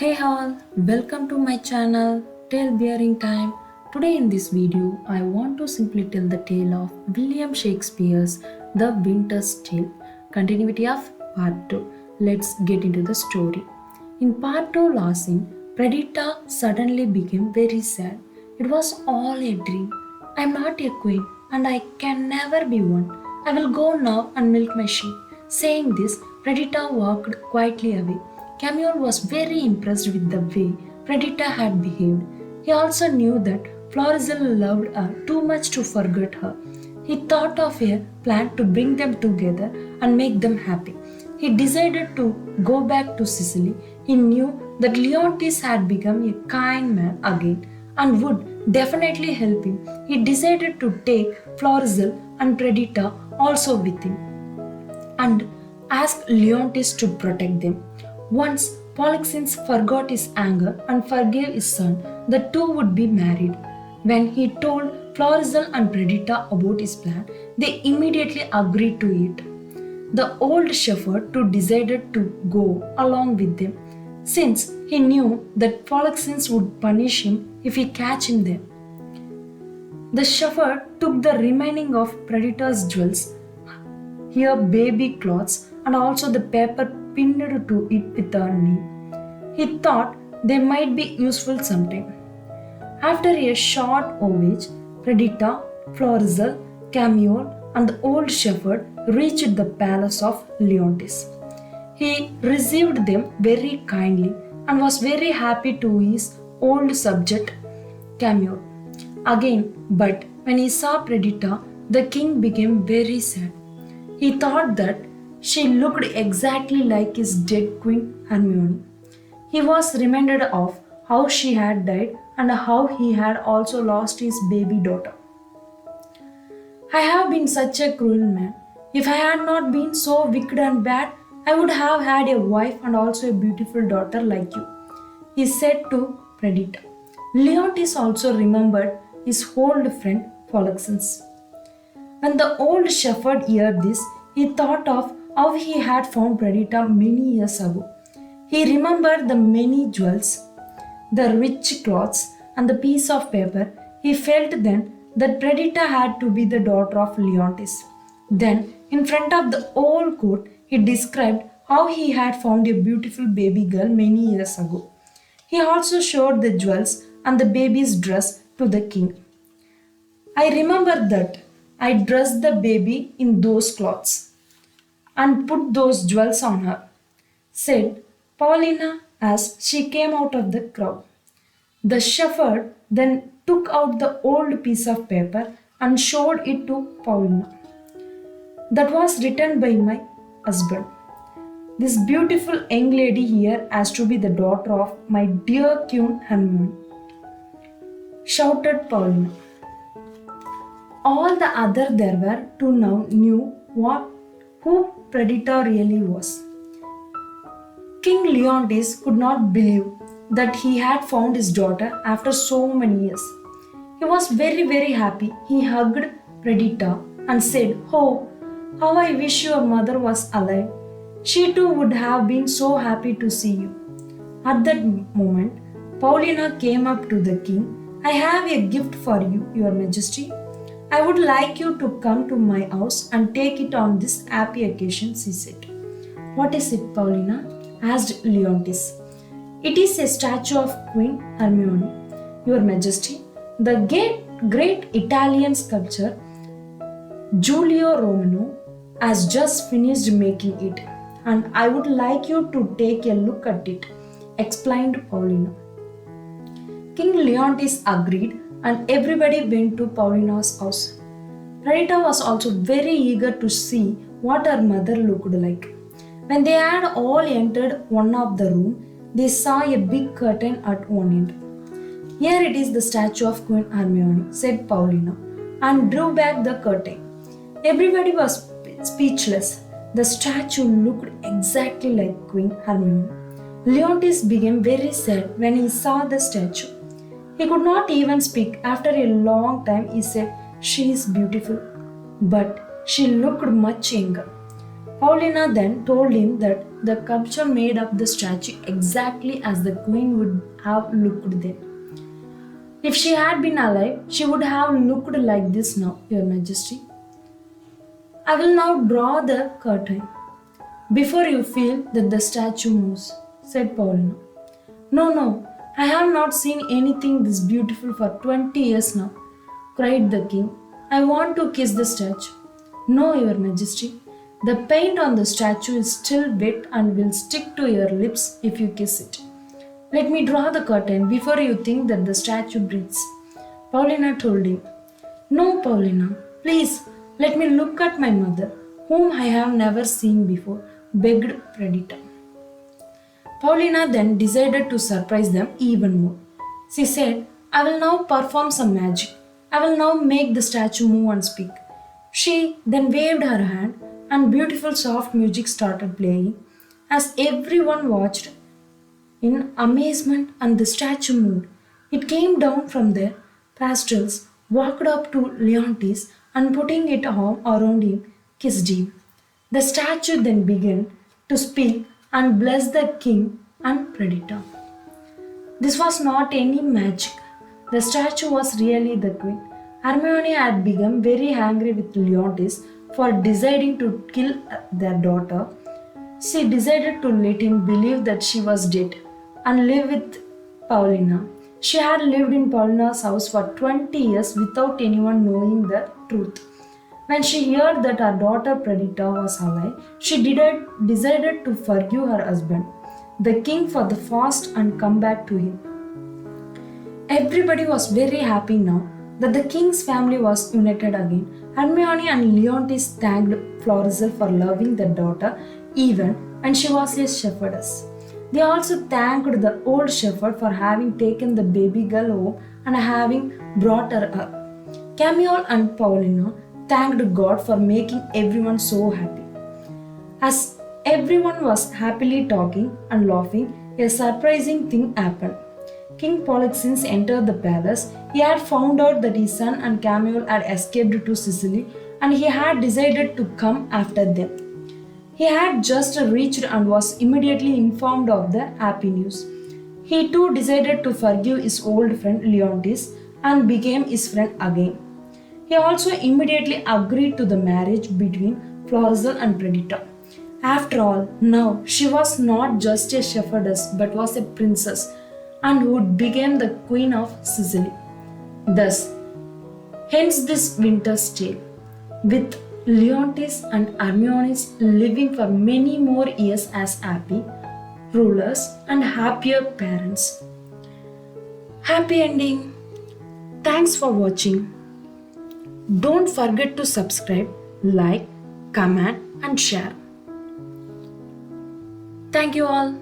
Hey all, welcome to my channel Talebearing time. Today in this video, I want to simply tell the tale of William Shakespeare's The Winter's Tale, continuity of Part 2. Let's get into the story. In Part 2 last scene, Perdita suddenly became very sad. It was all a dream. I am not a queen and I can never be one. I will go now and milk my sheep. Saying this, Perdita walked quietly away. Camille was very impressed with the way Perdita had behaved. He also knew that Florizel loved her too much to forget her. He thought of a plan to bring them together and make them happy. He decided to go back to Sicily. He knew that Leontes had become a kind man again and would definitely help him. He decided to take Florizel and Perdita also with him and ask Leontes to protect them. Once Polixenes forgot his anger and forgave his son, the two would be married. When he told Florizel and Perdita about his plan, they immediately agreed to it. The old shepherd too decided to go along with them, since he knew that Polixenes would punish him if he catch him there. The shepherd took the remaining of Perdita's jewels, her baby clothes, and also the paper pinned to it with her name. He thought they might be useful sometime. After a short voyage, Perdita, Florizel, Camille, and the old shepherd reached the palace of Leontes. He received them very kindly and was very happy to his old subject Camille again, but when he saw Perdita, the king became very sad. He thought that she looked exactly like his dead queen Hermione. He was reminded of how she had died and how he had also lost his baby daughter. I have been such a cruel man. If I had not been so wicked and bad, I would have had a wife and also a beautiful daughter like you, he said to Perdita. Leontes also remembered his old friend Polixenes. When the old shepherd heard this, he thought of how he had found Perdita many years ago. He remembered the many jewels, the rich clothes, and the piece of paper. He felt then that Perdita had to be the daughter of Leontes. Then, in front of the whole court, he described how he had found a beautiful baby girl many years ago. He also showed the jewels and the baby's dress to the king. I remember that I dressed the baby in those clothes and put those jewels on her, said Paulina as she came out of the crowd. The shepherd then took out the old piece of paper and showed it to Paulina. That was written by my husband. This beautiful young lady here has to be the daughter of my dear Queen Hermione, shouted Paulina. All the other there were to now knew who Perdita really was. King Leontes could not believe that he had found his daughter after so many years. He was very happy. He hugged Perdita and said, "Oh, how I wish your mother was alive. She too would have been so happy to see you." At that moment, Paulina came up to the king. "I have a gift for you, your majesty. I would like you to come to my house and take it on this happy occasion," she said. "What is it, Paulina?" asked Leontes. "It is a statue of Queen Hermione, your majesty. The great Italian sculptor Giulio Romano has just finished making it, and I would like you to take a look at it," explained Paulina. King Leontes agreed and everybody went to Paulina's house. Perdita was also very eager to see what her mother looked like. When they had all entered one of the room, they saw a big curtain at one end. "Here it is the statue of Queen Hermione," said Paulina, and drew back the curtain. Everybody was speechless. The statue looked exactly like Queen Hermione. Leontes became very sad when he saw the statue. He could not even speak. After a long time, he said, "She is beautiful, but she looked much younger." Paulina then told him that the sculpture made up the statue exactly as the queen would have looked then. If she had been alive, she would have looked like this now, Your Majesty. I will now draw the curtain. Before you feel that the statue moves, said Paulina. No, I have not seen anything this beautiful for 20 years now, cried the king. I want to kiss the statue. No, Your Majesty. The paint on the statue is still wet and will stick to your lips if you kiss it. Let me draw the curtain before you think that the statue breathes, Paulina told him. No, Paulina, please let me look at my mother, whom I have never seen before, begged Perdita. Paulina then decided to surprise them even more. She said, I will now perform some magic. I will now make the statue move and speak. She then waved her hand and beautiful soft music started playing as everyone watched in amazement and the statue moved. It came down from their pastels, walked up to Leontes and putting its arm around him, kissed him. The statue then began to speak and bless the king and Perdita. This was not any magic. The statue was really the queen. Hermione had become very angry with Leontes for deciding to kill their daughter. She decided to let him believe that she was dead and live with Paulina. She had lived in Paulina's house for 20 years without anyone knowing the truth. When she heard that her daughter Perdita was alive, she decided to forgive her husband, the king, for the fast and come back to him. Everybody was very happy now that the king's family was united again. Hermione and Leontes thanked Florizel for loving their daughter even when she was a shepherdess. They also thanked the old shepherd for having taken the baby girl home and having brought her up. Camille and Paulina thanked God for making everyone so happy. As everyone was happily talking and laughing, a surprising thing happened. King Polixenes entered the palace. He had found out that his son and Camille had escaped to Sicily and he had decided to come after them. He had just reached and was immediately informed of the happy news. He too decided to forgive his old friend Leontes and became his friend again. He also immediately agreed to the marriage between Florizel and Perdita. After all, now she was not just a shepherdess but was a princess and would become the queen of Sicily. Thus, hence this winter's tale, with Leontes and Hermione living for many more years as happy rulers and happier parents. Happy ending. Thanks for watching. Don't forget to subscribe, like, comment and share. Thank you all.